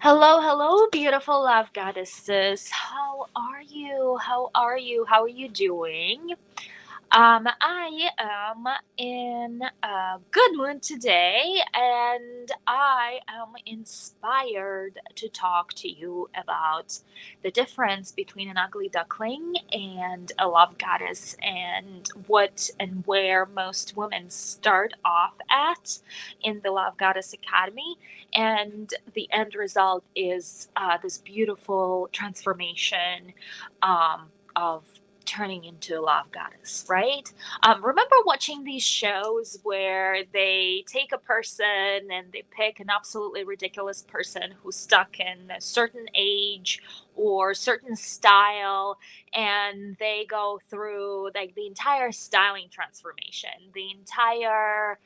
Hello, hello, beautiful love goddesses. How are you? How are you? How are you doing? I am in a good mood today, and I am inspired to talk to you about the difference between an ugly duckling and a love goddess, and what and where most women start off at in the Love Goddess Academy. And the end result is this beautiful transformation of turning into a love goddess, right? Remember watching these shows where they take a person and they pick an absolutely ridiculous person who's stuck in a certain age or certain style, and they go through like the entire styling transformation, the entire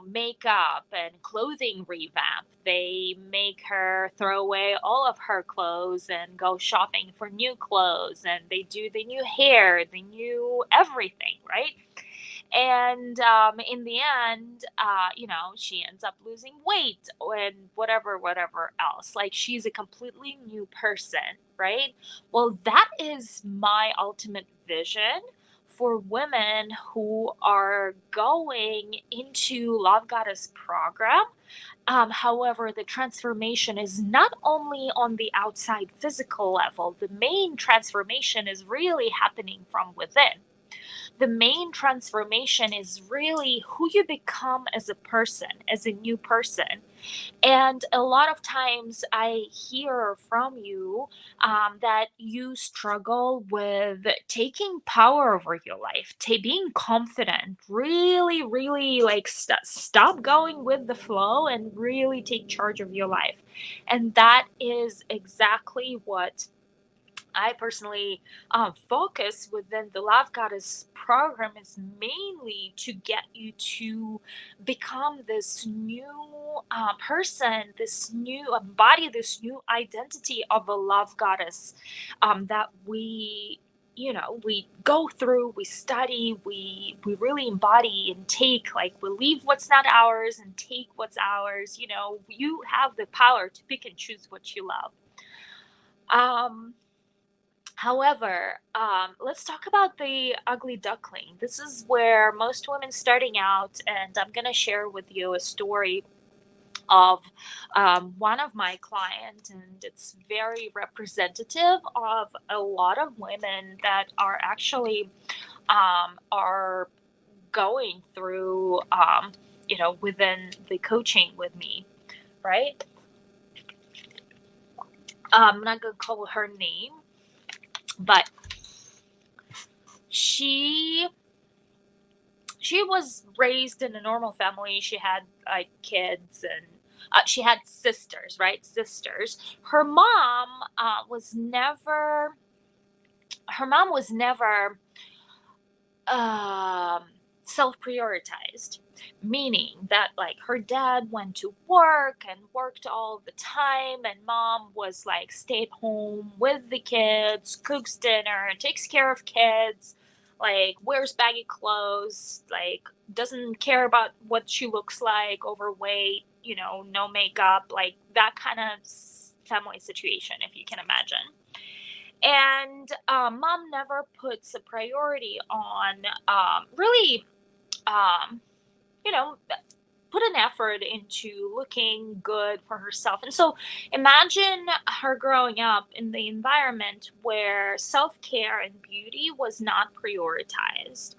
makeup and clothing revamp. They make her throw away all of her clothes and go shopping for new clothes, and they do the new hair, the new everything, right? And in the end, she ends up losing weight and whatever else. Like she's a completely new person, right? Well, that is my ultimate vision for women who are going into Love Goddess program. However, the transformation is not only on the outside physical level, the main transformation is really happening from within. The main transformation is really who you become as a person, as a new person. And a lot of times I hear from you that you struggle with taking power over your life, being confident, really like stop going with the flow and really take charge of your life. And that is exactly what I personally focus within the Love Goddess program, is mainly to get you to become this new person, this new embody, this new identity of a love goddess that we go through, we study, we really embody and take, like we leave what's not ours and take what's ours. You have the power to pick and choose what you love. um However, let's talk about the ugly duckling. This is where most women starting out, and I'm going to share with you a story of one of my clients, and it's very representative of a lot of women that are actually are going through, within the coaching with me, right? I'm not going to call her name, but she she was raised in a normal family. She had like kids, and she had sisters, right? Sisters. Her mom was never um, self prioritized, meaning that like her dad went to work and worked all the time, and mom was like stayed home with the kids, cooks dinner, takes care of kids, like wears baggy clothes, like doesn't care about what she looks like, overweight, no makeup, like that kind of family situation, if you can imagine. And mom never puts a priority on really, um, you know, put an effort into looking good for herself. And so imagine her growing up in the environment where self care and beauty was not prioritized.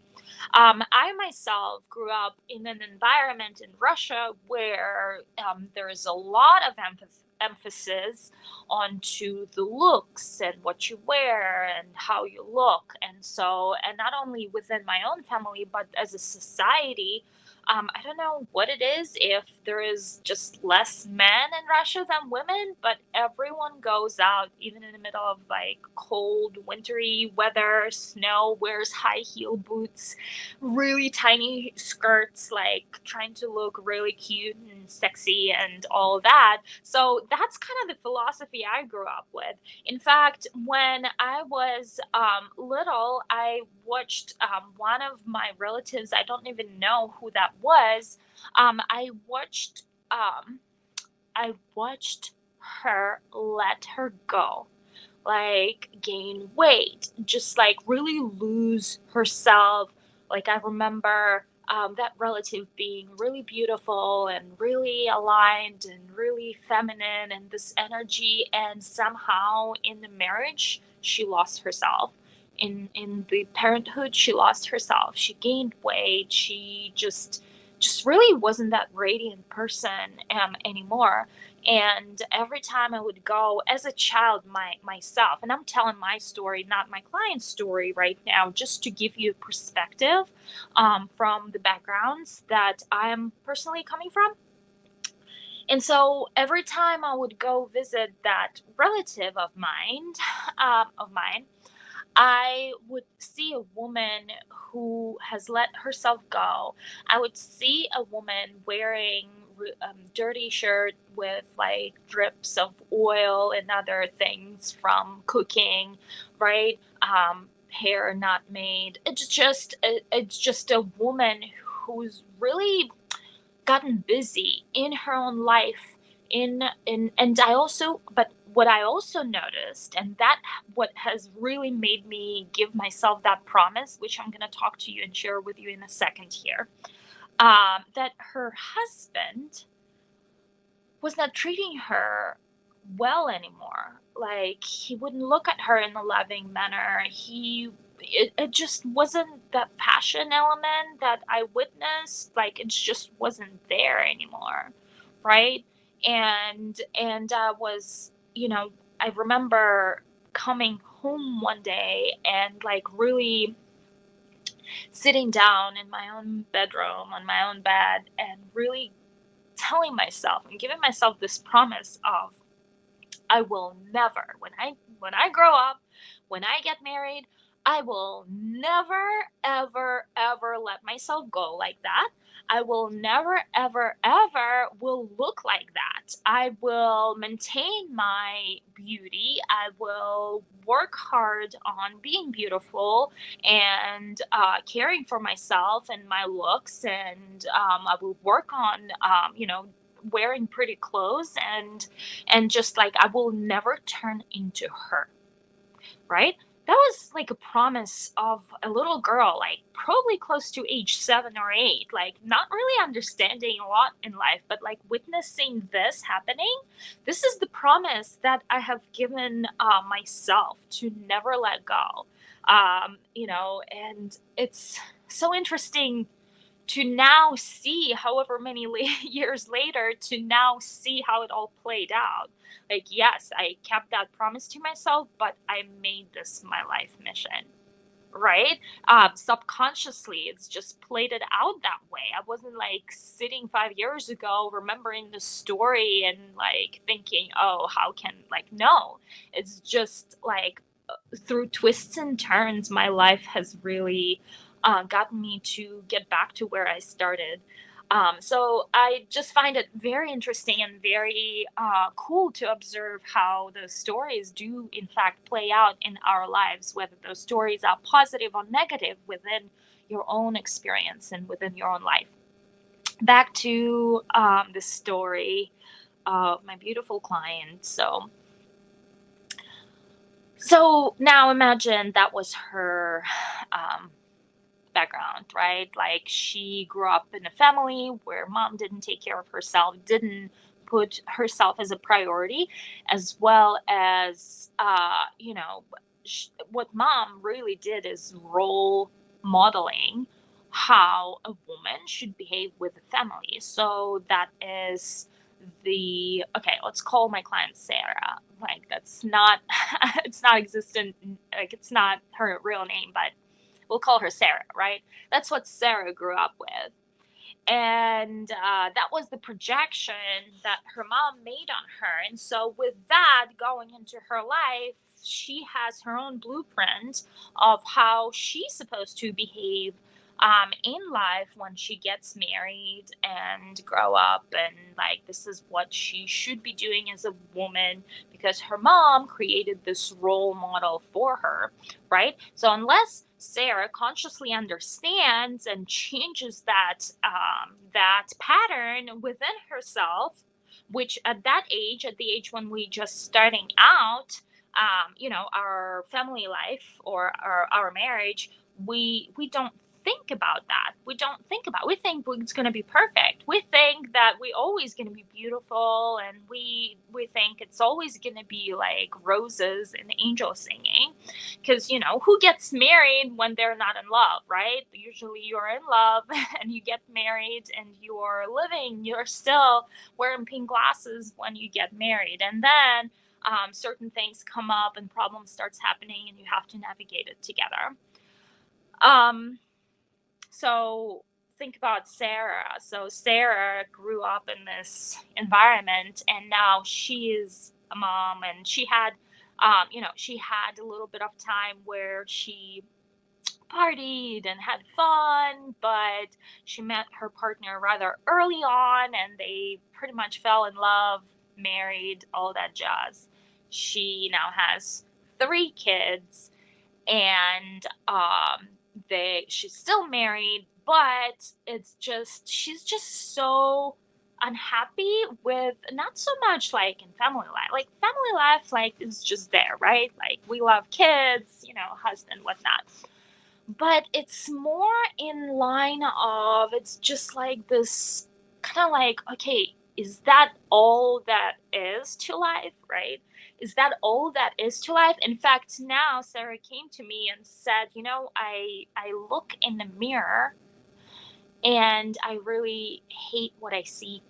I myself grew up in an environment in Russia where there is a lot of emphasis onto the looks and what you wear and how you look. And so, and not only within my own family, but as a society, I don't know what it is, if there is just less men in Russia than women, but everyone goes out even in the middle of like cold, wintry weather, snow, wears high heel boots, really tiny skirts, like trying to look really cute and sexy and all that. So that's kind of the philosophy I grew up with. In fact, when I was little, I watched one of my relatives, I don't even know who that was. Um, I watched. Um, I watched her let her go, like gain weight, just like really lose herself. Like I remember that relative being really beautiful and really aligned and really feminine and this energy, and somehow in the marriage she lost herself. In the parenthood, she lost herself. She gained weight. She just really wasn't that radiant person anymore. And every time I would go as a child, myself, and I'm telling my story, not my client's story right now, just to give you perspective from the backgrounds that I'm personally coming from. And so every time I would go visit that relative of mine, I would see a woman who has let herself go. I would see a woman wearing dirty shirt with like drips of oil and other things from cooking, right? Hair not made. It's just a woman who's really gotten busy in her own life in and I also but what I also noticed, and that what has really made me give myself that promise, which I'm going to talk to you and share with you in a second here, that her husband was not treating her well anymore. Like he wouldn't look at her in a loving manner. It just wasn't that passion element that I witnessed. Like it just wasn't there anymore, right? And I was, I remember coming home one day and like really sitting down in my own bedroom on my own bed and really telling myself and giving myself this promise of I will never, when I grow up, when I get married, I will never ever ever let myself go like that. I will never ever ever will look like that. I will maintain my beauty. I will work hard on being beautiful and caring for myself and my looks, and I will work on wearing pretty clothes, and just like I will never turn into her, right? That was like a promise of a little girl, like probably close to age 7 or 8, like not really understanding a lot in life, but like witnessing this happening. This is the promise that I have given myself to never let go. And it's so interesting to now see, however many years later, to now see how it all played out. Like, yes, I kept that promise to myself, but I made this my life mission, right? Subconsciously, it's just played it out that way. I wasn't like sitting 5 years ago remembering the story and like thinking, oh, how can, like, no. It's just like through twists and turns, my life has really gotten me to get back to where I started. So I just find it very interesting and very cool to observe how those stories do, in fact, play out in our lives, whether those stories are positive or negative within your own experience and within your own life. Back to the story of my beautiful client. So now imagine that was her um, background, right? Like she grew up in a family where mom didn't take care of herself, didn't put herself as a priority, as well as, what mom really did is role modeling how a woman should behave with a family. So that is okay, let's call my client Sarah. Like that's not, it's not existent, like it's not her real name, but we'll call her Sarah, right? That's what Sarah grew up with. And that was the projection that her mom made on her. And so, with that going into her life, she has her own blueprint of how she's supposed to behave in life when she gets married and grow up. And like, this is what she should be doing as a woman because her mom created this role model for her, right? So unless Sarah consciously understands and changes that pattern within herself, which at that age, at the age when we just starting out, our family life or our marriage, we don't think about that. We think it's going to be perfect. We think that we always going to be beautiful, and we think it's always going to be like roses and angels singing, because who gets married when they're not in love, right? Usually you're in love and you get married and you're still wearing pink glasses when you get married, and then certain things come up and problems starts happening and you have to navigate it together. um so think about Sarah. So Sarah grew up in this environment, and now she is a mom, and she had a little bit of time where she partied and had fun, but she met her partner rather early on, and they pretty much fell in love, married, all that jazz. She now has 3 kids, and they she's still married, but it's just she's just so unhappy with, not so much like in family life. Like family life, like, is just there, right? Like, we love kids, husband, whatnot, but it's more in line of, it's just like this kind of like, okay, is that all that is to life, right? Is that all that is to life? In fact, now Sarah came to me and said, I look in the mirror and I really hate what I see.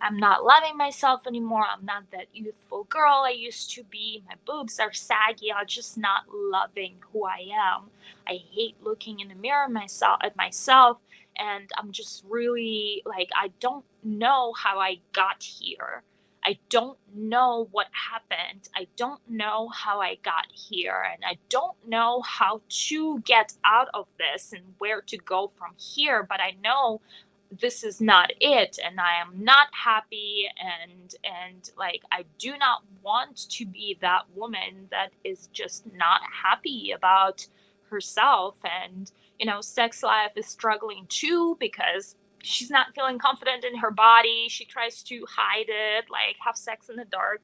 I'm not loving myself anymore. I'm not that youthful girl I used to be. My boobs are saggy. I'm just not loving who I am. I hate looking in the mirror myself, and I'm just really like, I don't know how I got here. I don't know what happened. I don't know how I got here, and I don't know how to get out of this and where to go from here, but I know this is not it, and I am not happy, and like, I do not want to be that woman that is just not happy about herself. And sex life is struggling too, because she's not feeling confident in her body. She tries to hide it, like have sex in the dark.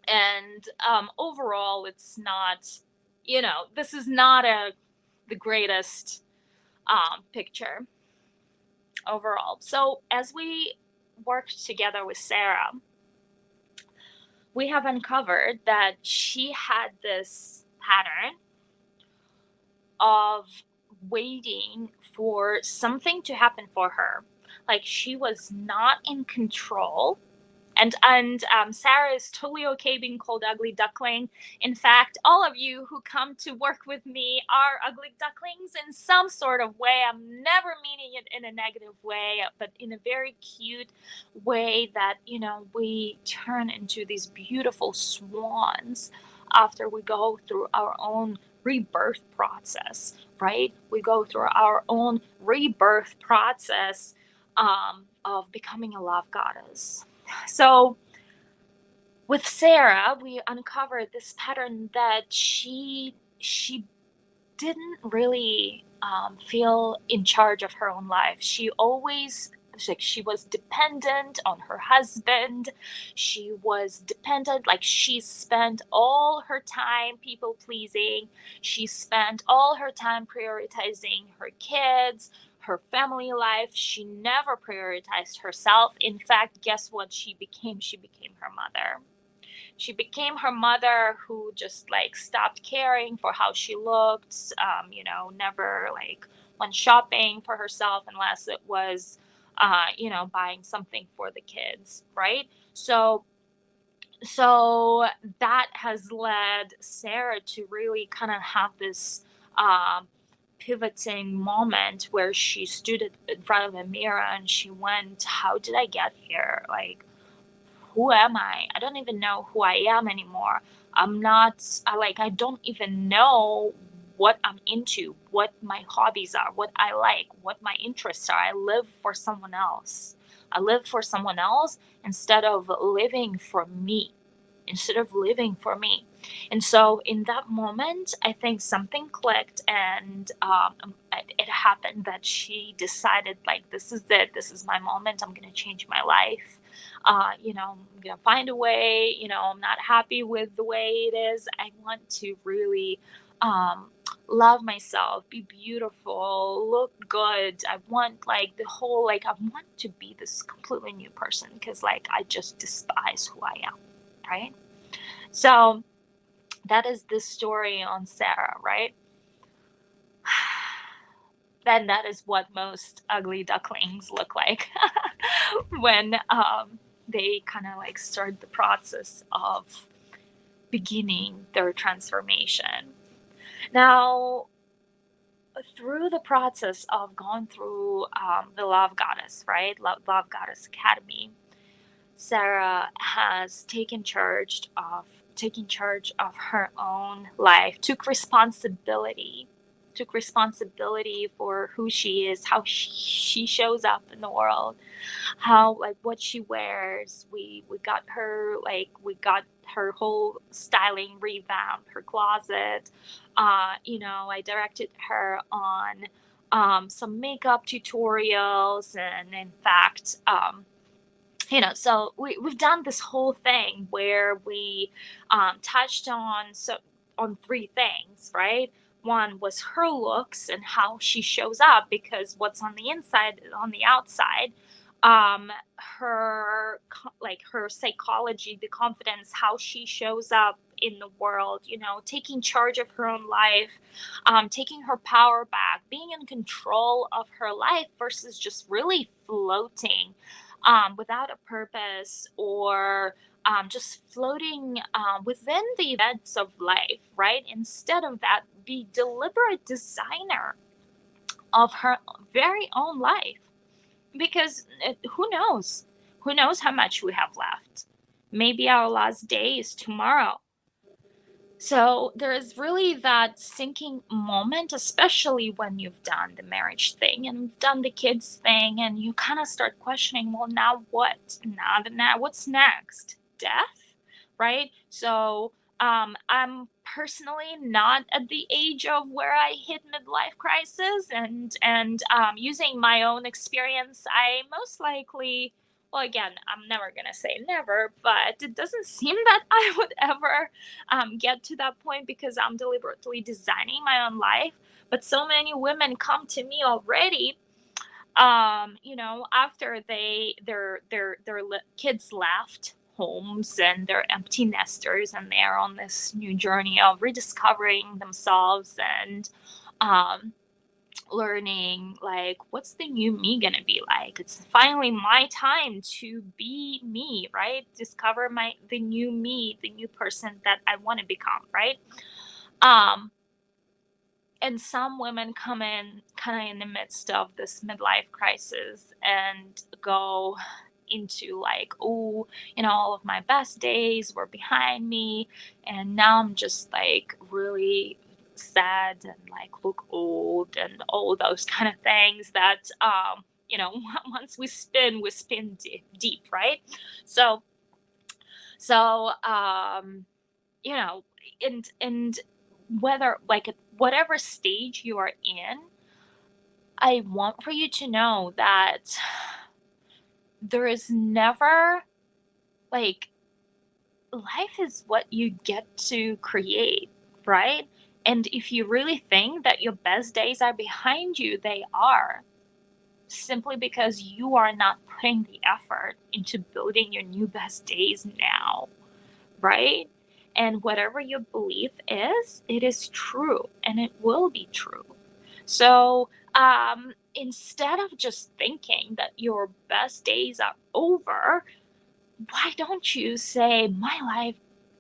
And overall, it's not, this is not the greatest picture overall. So as we worked together with Sarah, we have uncovered that she had this pattern of waiting for something to happen for her. Like, she was not in control. And Sarah is totally okay being called Ugly Duckling. In fact, all of you who come to work with me are ugly ducklings in some sort of way. I'm never meaning it in a negative way, but in a very cute way that, we turn into these beautiful swans after we go through our own rebirth process, right? We go through our own rebirth process of becoming a love goddess. So with Sarah, we uncovered this pattern that she didn't really feel in charge of her own life. She always, like, she was dependent on her husband. She was dependent, like, she spent all her time people pleasing. She spent all her time prioritizing her kids, her family life. She never prioritized herself. In fact, guess what she became? She became her mother. She became her mother, who just like stopped caring for how she looked, never like went shopping for herself unless it was, buying something for the kids, right? So that has led Sarah to really kind of have this um, pivoting moment where she stood in front of a mirror and she went, how did I get here? Like, who am I? I don't even know who I am anymore. I'm not, I don't even know what I'm into, what my hobbies are, what I like, what my interests are. I live for someone else. I live for someone else instead of living for me. Instead of living for me. And so in that moment, I think something clicked, and it happened that she decided, like, this is it. This is my moment. I'm going to change my life. I'm going to find a way. I'm not happy with the way it is. I want to really um, love myself, be beautiful, look good. I want, like, the whole, like, I want to be this completely new person because, like, I just despise who I am. Right. So that is the story on Sarah, right? Then that is what most ugly ducklings look like when they kind of like start the process of beginning their transformation. Now, through the process of going through the Love Goddess, right? Love Goddess Academy, Sarah has taking charge of her own life, took responsibility for who she is, how she shows up in the world, how, like, what she wears. We got her whole styling revamp, her closet. I directed her on some makeup tutorials, and in fact, so we've done this whole thing where we touched on three things, right? One was her looks and how she shows up, because what's on the inside is on the outside. Her psychology, the confidence, how she shows up in the world, taking charge of her own life, taking her power back, being in control of her life versus just really floating without a purpose, or just floating within the events of life, right? Instead of that, be deliberate designer of her very own life. Because who knows? Who knows how much we have left? Maybe our last day is tomorrow. So there is really that sinking moment, especially when you've done the marriage thing and you've done the kids thing, and you kind of start questioning, well, now what? Now what's next? Death, right? So I'm personally not at the age of where I hit midlife crisis, and using my own experience, I most likely. Well, again, I'm never gonna say never, but it doesn't seem that I would ever get to that point because I'm deliberately designing my own life. But so many women come to me already, after their kids left homes and they're empty nesters, and they're on this new journey of rediscovering themselves and um, learning, like, what's the new me gonna be like. It's finally my time to be me, right? Discover the new me, the new person that I want to become, right? um and some women come in kind of in the midst of this midlife crisis and go into, like, oh, all of my best days were behind me, and now I'm just, like, really sad and, like, look old and all those kind of things that once we spin deep, right? So so you know and whether, like, at whatever stage you are in, I want for you to know that there is never, like, life is what you get to create, right? And if you really think that your best days are behind you, they are, simply because you are not putting the effort into building your new best days now, right? And whatever your belief is, it is true and it will be true. So instead of just thinking that your best days are over, why don't you say, my life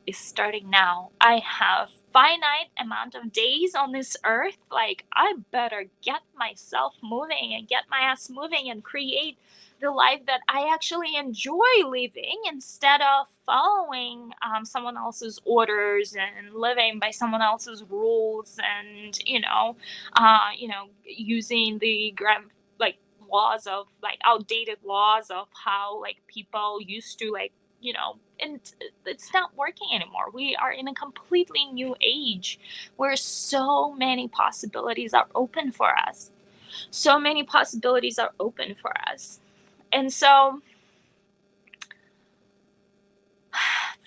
is starting now. I have finite amount of days on this earth. Like, I better get myself moving and get my ass moving and create the life that I actually enjoy living, instead of following someone else's orders and living by someone else's rules, and using the like laws of, like, outdated laws of how, like, people used to, like, and it's not working anymore. We are in a completely new age where so many possibilities are open for us. So many possibilities are open for us. And so,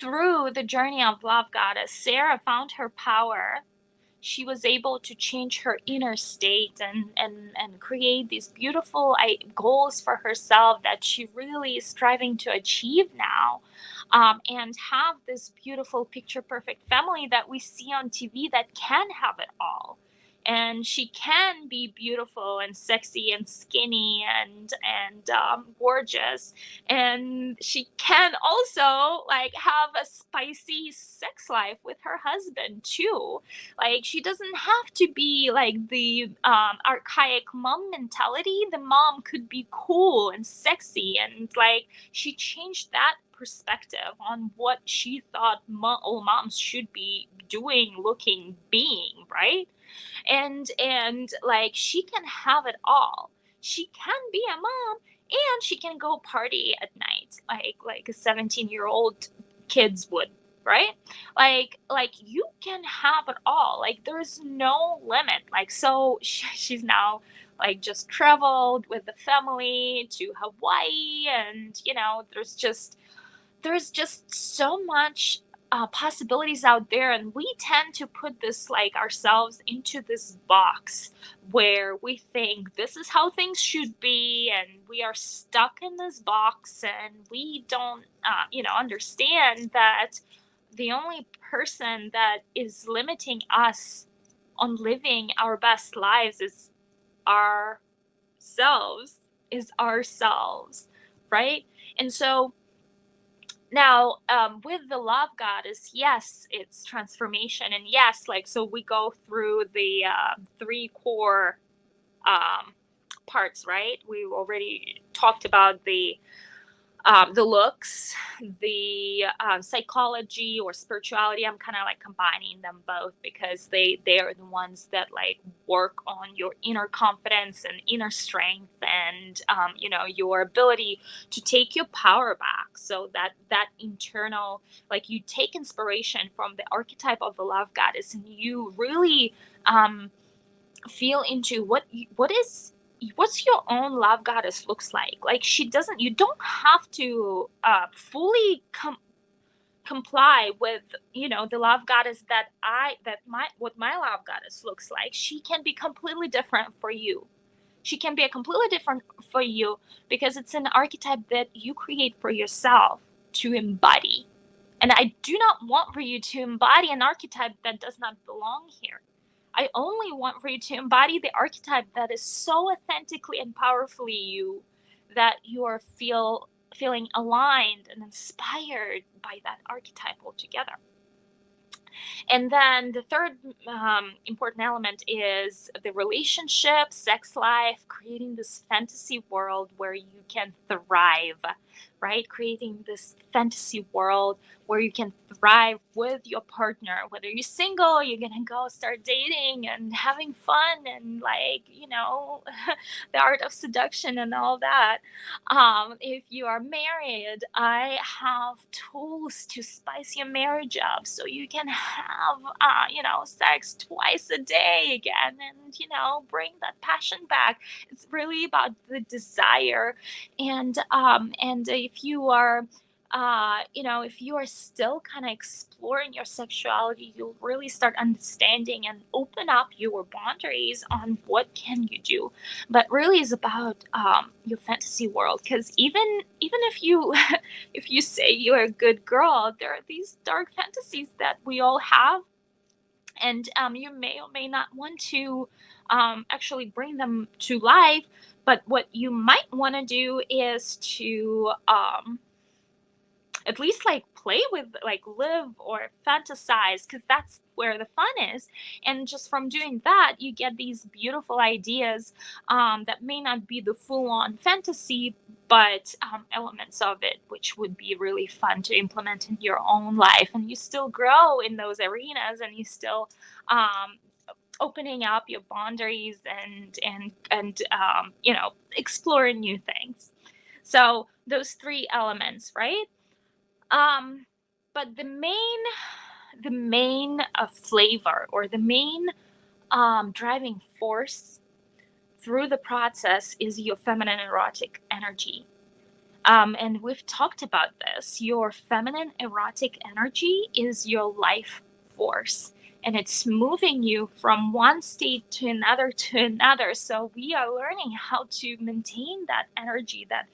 through the journey of Love Goddess, Sarah found her power. She was able to change her inner state and create these beautiful goals for herself that she really is striving to achieve now, and have this beautiful picture perfect family that we see on TV that can have it all. And she can be beautiful and sexy and skinny and gorgeous, and she can also like have a spicy sex life with her husband too. Like, she doesn't have to be like the archaic mom mentality. The mom could be cool and sexy, and like she changed that perspective on what she thought all moms should be doing, looking, being, right? And like she can have it all. She can be a mom, and she can go party at night like a 17-year-old kids would, right? Like you can have it all. Like there's no limit. Like so she's now like just traveled with the family to Hawaii, and there's just so much possibilities out there, and we tend to put this like ourselves into this box where we think this is how things should be, and we are stuck in this box, and we don't understand that the only person that is limiting us on living our best lives ourselves is ourselves, right? And so now, with the Love Goddess, yes, it's transformation, and yes, like so, we go through the three core um, parts, right? We already talked about the looks, the psychology or spirituality. I'm kind of like combining them both because they are the ones that like work on your inner confidence and inner strength, and your ability to take your power back. So that internal, like, you take inspiration from the archetype of the Love Goddess, and you really feel into what's your own Love Goddess looks like. Like, you don't have to fully comply with the Love Goddess what my Love Goddess looks like. She can be completely different for you. She can be a completely different for you because it's an archetype that you create for yourself to embody. And I do not want for you to embody an archetype that does not belong here. I only want for you to embody the archetype that is so authentically and powerfully you, that you are feeling aligned and inspired by that archetype altogether. And then the third important element is the relationship, sex life, creating this fantasy world where you can thrive, right? Creating this fantasy world where you can thrive with your partner. Whether you're single, you're gonna go start dating and having fun and like, the art of seduction and all that. If you are married, I have tools to spice your marriage up so you can have, sex twice a day again, and, bring that passion back. It's really about the desire. And if you are still kind of exploring your sexuality, you'll really start understanding and open up your boundaries on what can you do. But really is about your fantasy world, because even if you if you say you're a good girl, there are these dark fantasies that we all have, and you may or may not want to actually bring them to life. But what you might want to do is to at least like play with, like, live or fantasize, because that's where the fun is. And just from doing that, you get these beautiful ideas that may not be the full-on fantasy, but elements of it which would be really fun to implement in your own life, and you still grow in those arenas, and you still opening up your boundaries and exploring new things. So those three elements, right? Um, but the main flavor, or the main driving force through the process, is your feminine erotic energy. And we've talked about this. Your feminine erotic energy is your life force, and it's moving you from one state to another to another. So we are learning how to maintain that energy, that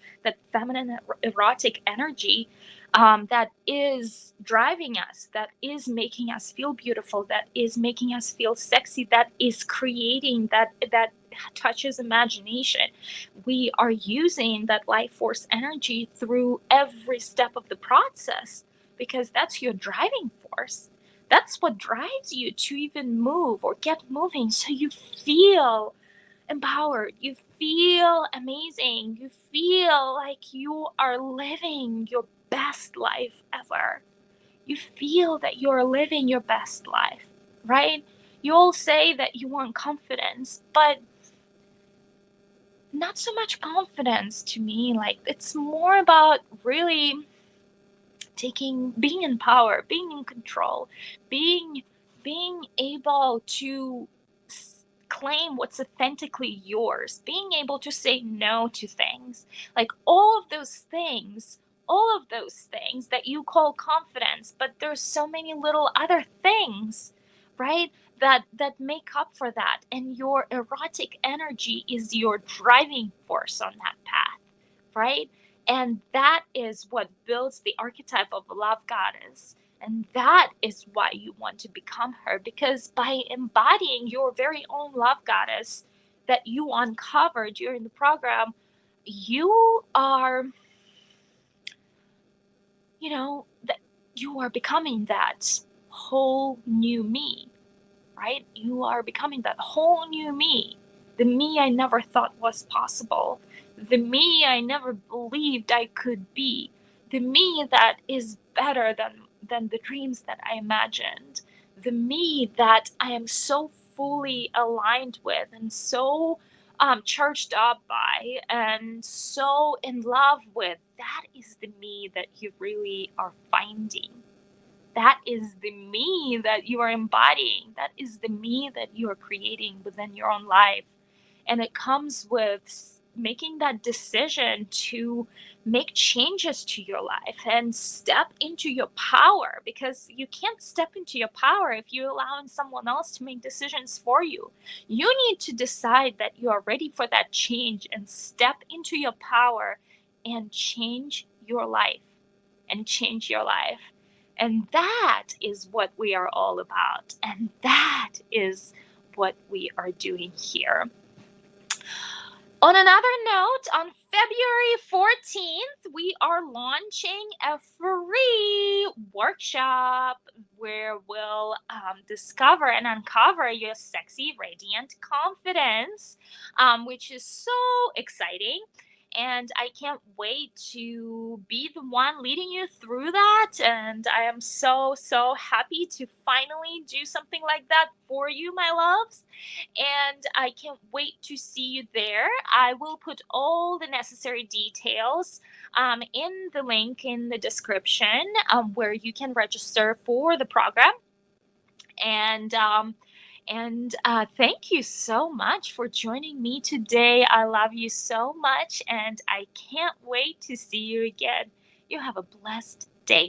feminine erotic energy, that is driving us, that is making us feel beautiful, that is making us feel sexy, that is creating that touches imagination. We are using that life force energy through every step of the process, because that's your driving force. That's what drives you to even move or get moving. So you feel empowered, you feel amazing, you feel like you are living your best life ever. You feel that you're living your best life, right? You all say that you want confidence, but not so much confidence to me. Like, it's more about really being in power, being in control, being being able to claim what's authentically yours, being able to say no to things. Like, all of those things that you call confidence, but there's so many little other things, right? That make up for that, and your erotic energy is your driving force on that path, right? And that is what builds the archetype of a love goddess. And that is why you want to become her, because by embodying your very own love goddess that you uncover during the program, you are, that you are becoming that whole new me, right? You are becoming that whole new me, the me I never thought was possible, the me I never believed I could be, the me that is better than the dreams that I imagined, the me that I am so fully aligned with and so charged up by and so in love with. That is the me that you really are finding. That is the me that you are embodying. That is the me that you are creating within your own life. And it comes with making that decision to make changes to your life and step into your power, because you can't step into your power if you're allowing someone else to make decisions for you. You need to decide that you are ready for that change and step into your power and change your life and change your life. And that is what we are all about. And that is what we are doing here. On another note, on February 14th, we are launching a free workshop where we'll discover and uncover your sexy, radiant confidence, which is so exciting. And I can't wait to be the one leading you through that. And I am so, so happy to finally do something like that for you, my loves, and I can't wait to see you there. I will put all the necessary details in the link in the description, where you can register for the program. And thank you so much for joining me today. I love you so much, and I can't wait to see you again. You have a blessed